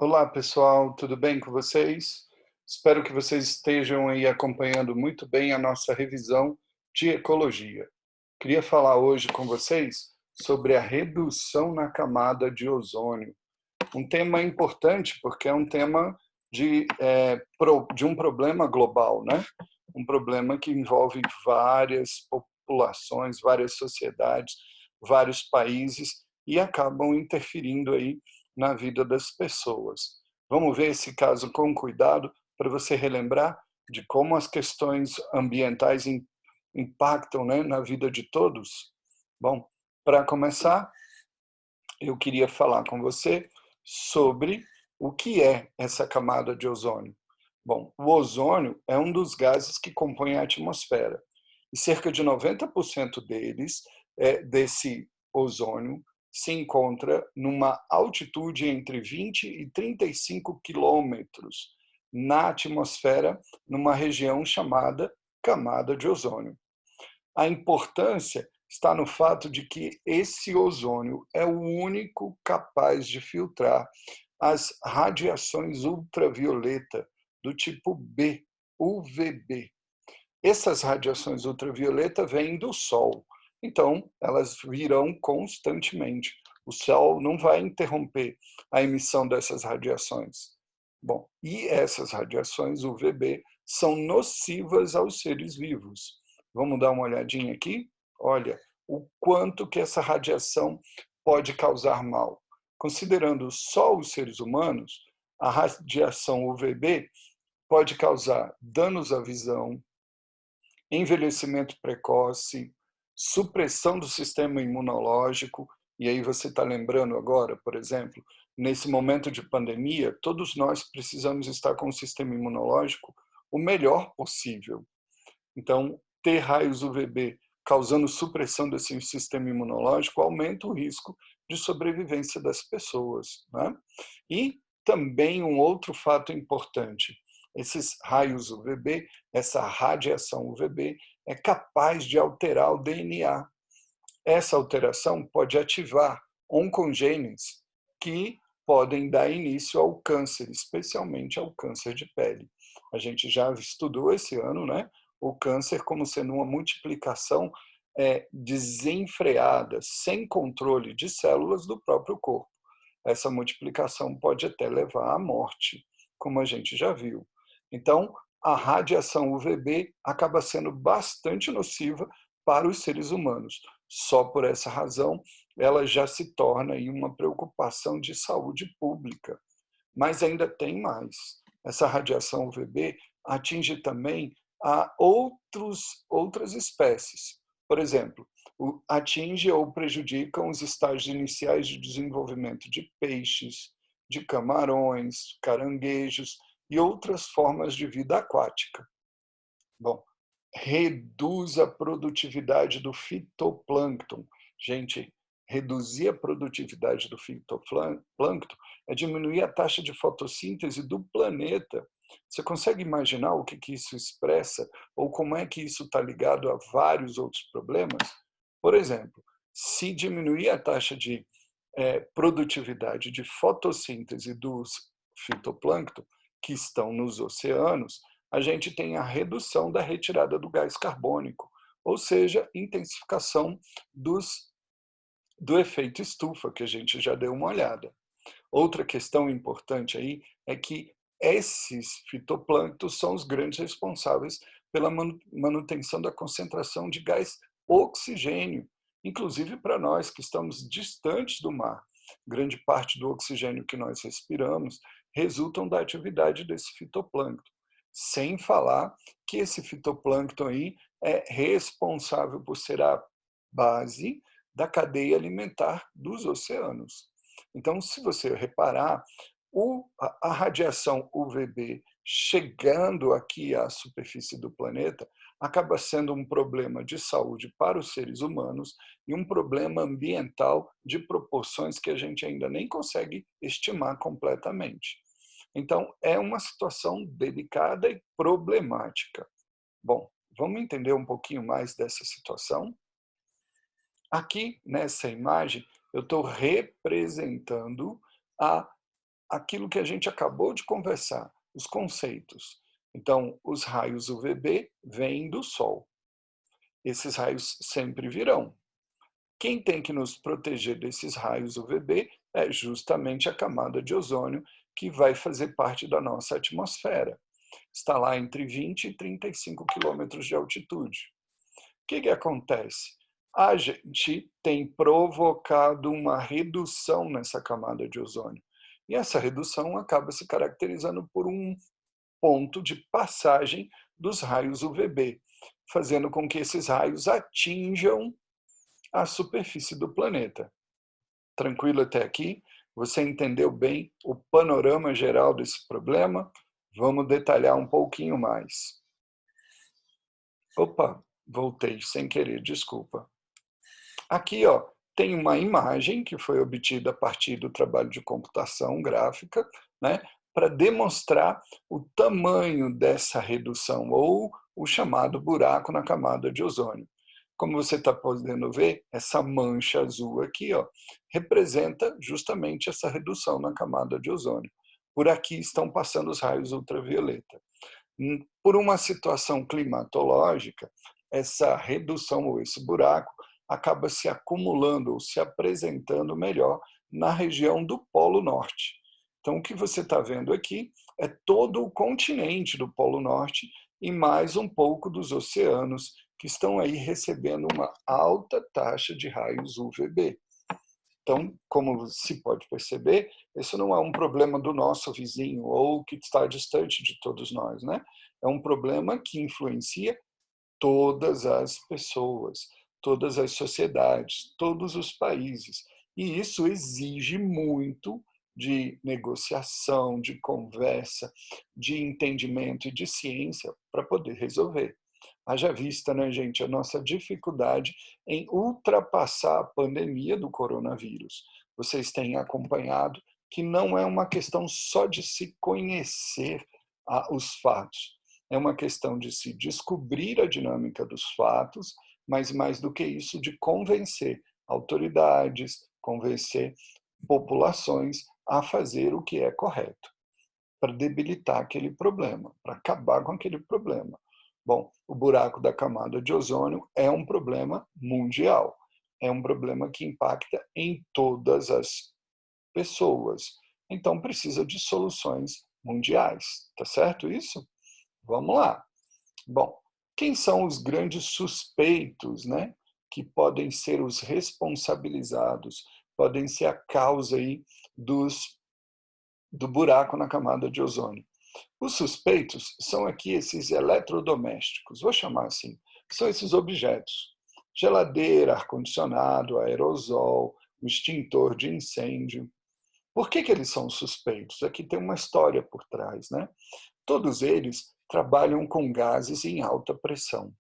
Olá, pessoal, tudo bem com vocês? Espero que vocês estejam aí acompanhando muito bem a nossa revisão de ecologia. Queria falar hoje com vocês sobre a redução na camada de ozônio. Um tema importante porque é um tema de um problema global, né? Um problema que envolve várias populações, várias sociedades, vários países e acabam interferindo aí na vida das pessoas. Vamos ver esse caso com cuidado para você relembrar de como as questões ambientais impactam, né, na vida de todos? Bom, para começar, eu queria falar com você sobre o que é essa camada de ozônio. Bom, o ozônio é um dos gases que compõem a atmosfera e cerca de 90% desse ozônio se encontra numa altitude entre 20 e 35 quilômetros na atmosfera, numa região chamada camada de ozônio. A importância está no fato de que esse ozônio é o único capaz de filtrar as radiações ultravioleta do tipo B, UVB. Essas radiações ultravioleta vêm do Sol, então elas virão constantemente. O Sol não vai interromper a emissão dessas radiações. Bom, e essas radiações UVB são nocivas aos seres vivos. Vamos dar uma olhadinha aqui? Olha, o quanto que essa radiação pode causar mal. Considerando só os seres humanos, a radiação UVB pode causar danos à visão, envelhecimento precoce, supressão do sistema imunológico, e aí você está lembrando agora, por exemplo, nesse momento de pandemia, todos nós precisamos estar com o sistema imunológico o melhor possível. Então, ter raios UVB causando supressão desse sistema imunológico aumenta o risco de sobrevivência das pessoas, né? E também um outro fato importante, esses raios UVB, essa radiação UVB, é capaz de alterar o DNA. Essa alteração pode ativar oncogenes que podem dar início ao câncer, especialmente ao câncer de pele. A gente já estudou esse ano, né, o câncer como sendo uma multiplicação desenfreada, sem controle de células do próprio corpo. Essa multiplicação pode até levar à morte, como a gente já viu. Então, a radiação UVB acaba sendo bastante nociva para os seres humanos. Só por essa razão, ela já se torna aí uma preocupação de saúde pública. Mas ainda tem mais. Essa radiação UVB atinge também outras espécies. Por exemplo, atinge ou prejudicam os estágios iniciais de desenvolvimento de peixes, de camarões, caranguejos e outras formas de vida aquática. Bom, reduz a produtividade do fitoplâncton. Gente, reduzir a produtividade do fitoplâncton é diminuir a taxa de fotossíntese do planeta. Você consegue imaginar o que isso expressa ou como é que isso está ligado a vários outros problemas? Por exemplo, se diminuir a taxa de produtividade de fotossíntese dos fitoplâncton que estão nos oceanos, a gente tem a redução da retirada do gás carbônico, ou seja, intensificação do efeito estufa, que a gente já deu uma olhada. Outra questão importante aí é que esses fitoplânctons são os grandes responsáveis pela manutenção da concentração de gás oxigênio, inclusive para nós que estamos distantes do mar. Grande parte do oxigênio que nós respiramos resultam da atividade desse fitoplâncton. Sem falar que esse fitoplâncton aí é responsável por ser a base da cadeia alimentar dos oceanos. Então, se você reparar, a radiação UVB chegando aqui à superfície do planeta acaba sendo um problema de saúde para os seres humanos e um problema ambiental de proporções que a gente ainda nem consegue estimar completamente. Então, é uma situação delicada e problemática. Bom, vamos entender um pouquinho mais dessa situação? Aqui, nessa imagem, eu estou representando a aquilo que a gente acabou de conversar, os conceitos. Então, os raios UVB vêm do Sol. Esses raios sempre virão. Quem tem que nos proteger desses raios UVB é justamente a camada de ozônio, que vai fazer parte da nossa atmosfera. Está lá entre 20 e 35 quilômetros de altitude. O que acontece? A gente tem provocado uma redução nessa camada de ozônio. E essa redução acaba se caracterizando por um ponto de passagem dos raios UVB, fazendo com que esses raios atinjam a superfície do planeta. Tranquilo até aqui? Você entendeu bem o panorama geral desse problema? Vamos detalhar um pouquinho mais. Opa, voltei sem querer, desculpa. Aqui, ó, tem uma imagem que foi obtida a partir do trabalho de computação gráfica, né, para demonstrar o tamanho dessa redução, ou o chamado buraco na camada de ozônio. Como você está podendo ver, essa mancha azul aqui, ó, representa justamente essa redução na camada de ozônio. Por aqui estão passando os raios ultravioleta. Por uma situação climatológica, essa redução ou esse buraco acaba se acumulando ou se apresentando melhor na região do Polo Norte. Então, o que você está vendo aqui é todo o continente do Polo Norte e mais um pouco dos oceanos que estão aí recebendo uma alta taxa de raios UVB. Então, como se pode perceber, isso não é um problema do nosso vizinho ou que está distante de todos nós, né? É um problema que influencia todas as pessoas, todas as sociedades, todos os países. E isso exige muito de negociação, de conversa, de entendimento e de ciência para poder resolver. Haja vista, né, gente, a nossa dificuldade em ultrapassar a pandemia do coronavírus. Vocês têm acompanhado que não é uma questão só de se conhecer os fatos, é uma questão de se descobrir a dinâmica dos fatos, mas mais do que isso, de convencer autoridades, convencer populações a fazer o que é correto, para debilitar aquele problema, para acabar com aquele problema. Bom, o buraco da camada de ozônio é um problema mundial, é um problema que impacta em todas as pessoas. Então precisa de soluções mundiais, tá certo isso? Vamos lá. Bom, quem são os grandes suspeitos, né, que podem ser os responsabilizados, podem ser a causa aí do buraco na camada de ozônio? Os suspeitos são aqui esses eletrodomésticos, vou chamar assim, são esses objetos. Geladeira, ar-condicionado, aerosol, o extintor de incêndio. Por que eles são suspeitos? Aqui tem uma história por trás, né? Todos eles trabalham com gases em alta pressão.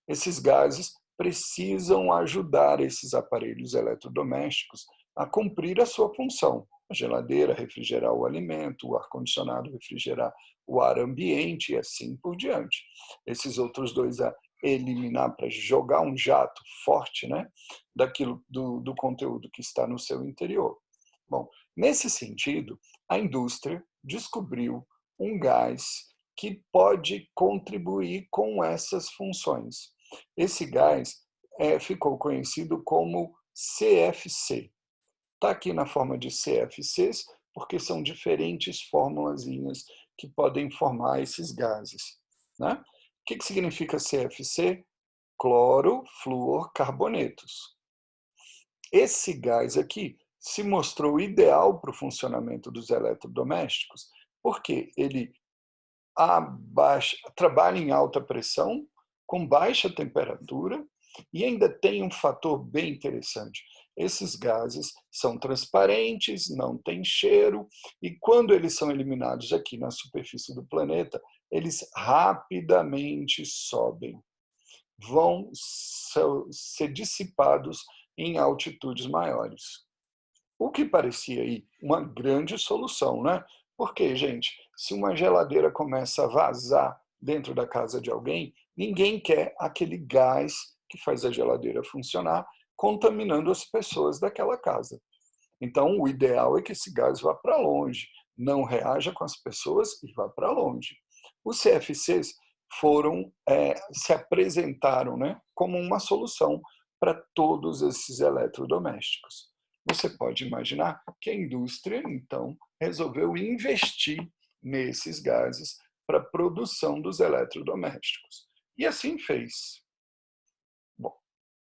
Esses gases precisam ajudar esses aparelhos eletrodomésticos a cumprir a sua função. A geladeira refrigerar o alimento, o ar-condicionado refrigerar o ar ambiente e assim por diante. Esses outros dois a eliminar para jogar um jato forte, né, daquilo do conteúdo que está no seu interior. Bom, nesse sentido, a indústria descobriu um gás que pode contribuir com essas funções. Esse gás ficou conhecido como CFC. Está aqui na forma de CFCs, porque são diferentes formulazinhas que podem formar esses gases, né? O que significa CFC? Clorofluorcarbonetos. Esse gás aqui se mostrou ideal para o funcionamento dos eletrodomésticos, porque ele trabalha em alta pressão, com baixa temperatura, e ainda tem um fator bem interessante. Esses gases são transparentes, não têm cheiro, e quando eles são eliminados aqui na superfície do planeta, eles rapidamente sobem. Vão ser dissipados em altitudes maiores. O que parecia aí uma grande solução, né? Porque, gente, se uma geladeira começa a vazar dentro da casa de alguém, ninguém quer aquele gás que faz a geladeira funcionar, contaminando as pessoas daquela casa. Então, o ideal é que esse gás vá para longe, não reaja com as pessoas e vá para longe. Os CFCs se apresentaram, né, como uma solução para todos esses eletrodomésticos. Você pode imaginar que a indústria, então, resolveu investir nesses gases para a produção dos eletrodomésticos. E assim fez. Bom,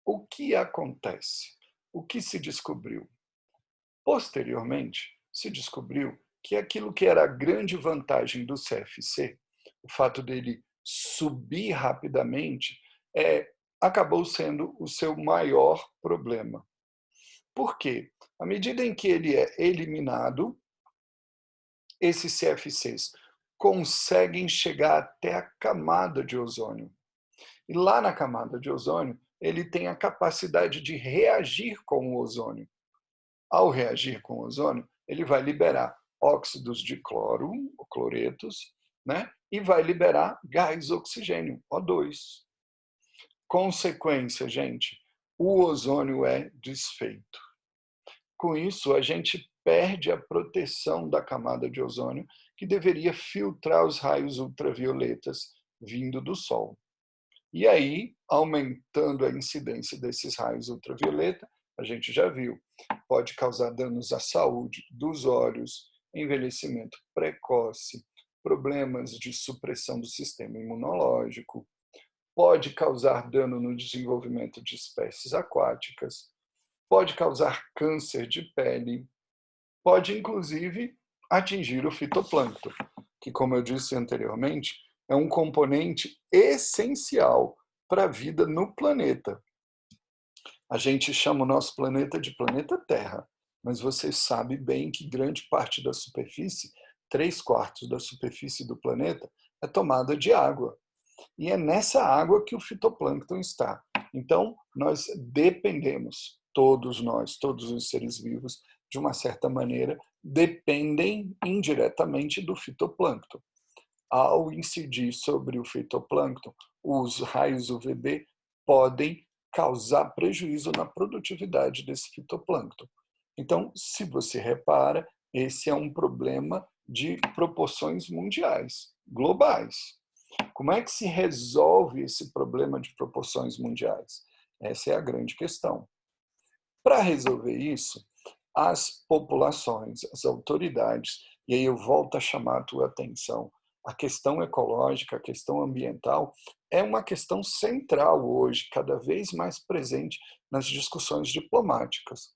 o que acontece? O que se descobriu? Posteriormente, se descobriu que aquilo que era a grande vantagem do CFC, o fato dele subir rapidamente, acabou sendo o seu maior problema. Por quê? À medida em que ele é eliminado, esses CFCs conseguem chegar até a camada de ozônio. E lá na camada de ozônio, ele tem a capacidade de reagir com o ozônio. Ao reagir com o ozônio, ele vai liberar óxidos de cloro, cloretos, né? E vai liberar gás oxigênio, O2. Consequência, gente, o ozônio é desfeito. Com isso, a gente perde a proteção da camada de ozônio, que deveria filtrar os raios ultravioletas vindo do Sol. E aí, aumentando a incidência desses raios ultravioleta, a gente já viu, pode causar danos à saúde dos olhos, envelhecimento precoce, problemas de supressão do sistema imunológico, pode causar dano no desenvolvimento de espécies aquáticas, pode causar câncer de pele, pode inclusive atingir o fitoplâncton, que, como eu disse anteriormente, é um componente essencial para a vida no planeta. A gente chama o nosso planeta de planeta Terra, mas você sabe bem que grande parte da superfície, 3/4 da superfície do planeta, é tomada de água. E é nessa água que o fitoplâncton está. Então, nós dependemos, todos nós, todos os seres vivos, de uma certa maneira, dependem indiretamente do fitoplâncton. Ao incidir sobre o fitoplâncton, os raios UVB podem causar prejuízo na produtividade desse fitoplâncton. Então, se você repara, esse é um problema de proporções mundiais, globais. Como é que se resolve esse problema de proporções mundiais? Essa é a grande questão. Para resolver isso, as populações, as autoridades, e aí eu volto a chamar a tua atenção, a questão ecológica, a questão ambiental, é uma questão central hoje, cada vez mais presente nas discussões diplomáticas,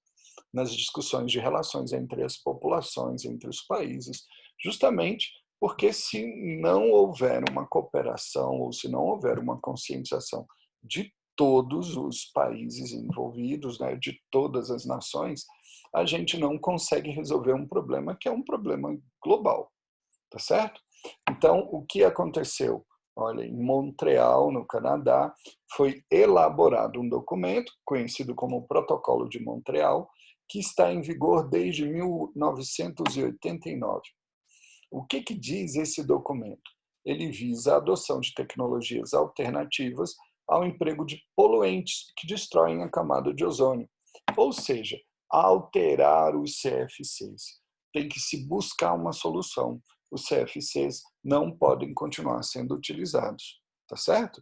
nas discussões de relações entre as populações, entre os países, justamente porque se não houver uma cooperação ou se não houver uma conscientização de todos os países envolvidos, né, de todas as nações, a gente não consegue resolver um problema que é um problema global, tá certo? Então, o que aconteceu? Olha, em Montreal, no Canadá, foi elaborado um documento conhecido como o Protocolo de Montreal, que está em vigor desde 1989. O que diz esse documento? Ele visa a adoção de tecnologias alternativas ao emprego de poluentes que destroem a camada de ozônio, ou seja, alterar os CFCs. Tem que se buscar uma solução. Os CFCs não podem continuar sendo utilizados, tá certo?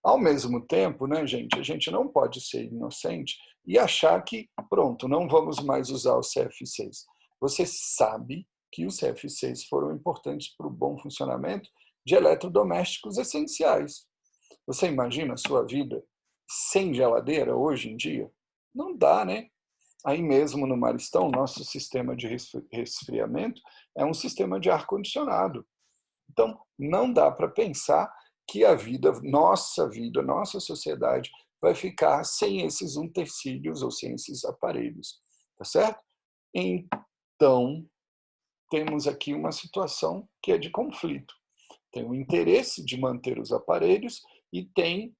Ao mesmo tempo, né, gente, a gente não pode ser inocente e achar que, pronto, não vamos mais usar os CFCs. Você sabe que os CFCs foram importantes para o bom funcionamento de eletrodomésticos essenciais. Você imagina a sua vida sem geladeira hoje em dia? Não dá, né? Aí mesmo no Maristão, nosso sistema de resfriamento é um sistema de ar-condicionado. Então, não dá para pensar que a vida, nossa sociedade, vai ficar sem esses utensílios ou sem esses aparelhos, tá certo? Então, temos aqui uma situação que é de conflito. Tem o interesse de manter os aparelhos e tem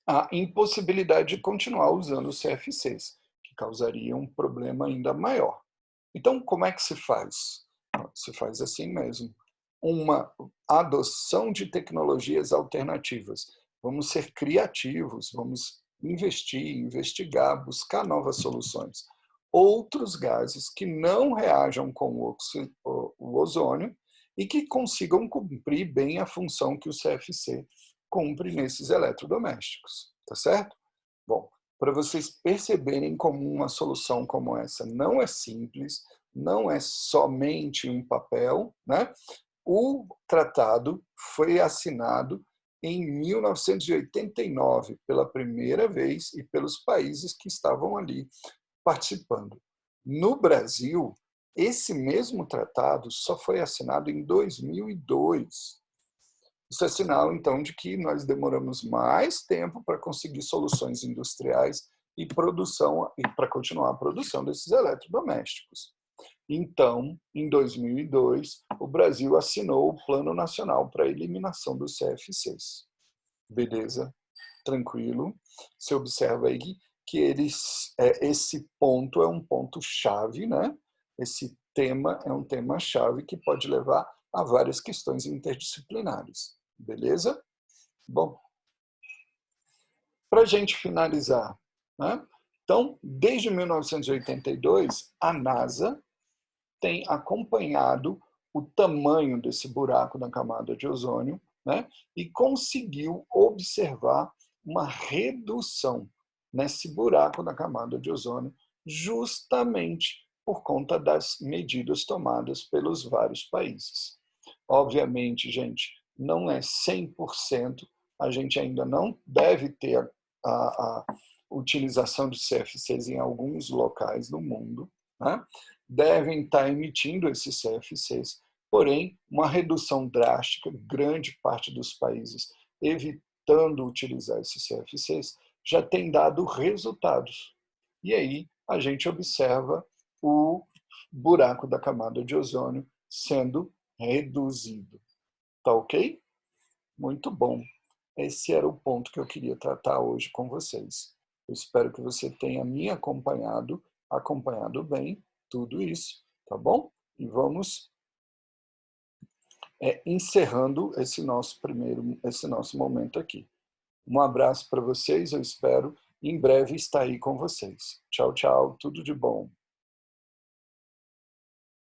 a impossibilidade de continuar usando os CFCs, que causaria um problema ainda maior. Então, como é que se faz? Se faz assim mesmo. Uma adoção de tecnologias alternativas. Vamos ser criativos, vamos investir, investigar, buscar novas soluções. outros gases que não reajam com o ozônio e que consigam cumprir bem a função que o CFC cumpre nesses eletrodomésticos, tá certo? Bom, para vocês perceberem como uma solução como essa não é simples, não é somente um papel, né? O tratado foi assinado em 1989, pela primeira vez, e pelos países que estavam ali participando. No Brasil, esse mesmo tratado só foi assinado em 2002. Isso é sinal, então, de que nós demoramos mais tempo para conseguir soluções industriais e produção, e para continuar a produção desses eletrodomésticos. Então, em 2002, o Brasil assinou o Plano Nacional para a Eliminação dos CFCs. Beleza? Tranquilo. Você observa aí que esse ponto é um ponto-chave, né? Esse tema é um tema-chave que pode levar a várias questões interdisciplinares. Beleza? Bom, para a gente finalizar, né? Então, desde 1982, a NASA tem acompanhado o tamanho desse buraco na camada de ozônio, né? E conseguiu observar uma redução nesse buraco na camada de ozônio, justamente por conta das medidas tomadas pelos vários países. Obviamente, gente, não é 100%, a gente ainda não deve ter a utilização de CFCs em alguns locais do mundo, né? Devem estar emitindo esses CFCs, porém, uma redução drástica, grande parte dos países evitando utilizar esses CFCs, já tem dado resultados. E aí a gente observa o buraco da camada de ozônio sendo reduzido. Tá ok? Muito bom. Esse era o ponto que eu queria tratar hoje com vocês. Eu espero que você tenha me acompanhado bem, tudo isso, tá bom? E vamos encerrando esse nosso momento aqui. Um abraço para vocês, eu espero em breve estar aí com vocês. Tchau, tchau, tudo de bom.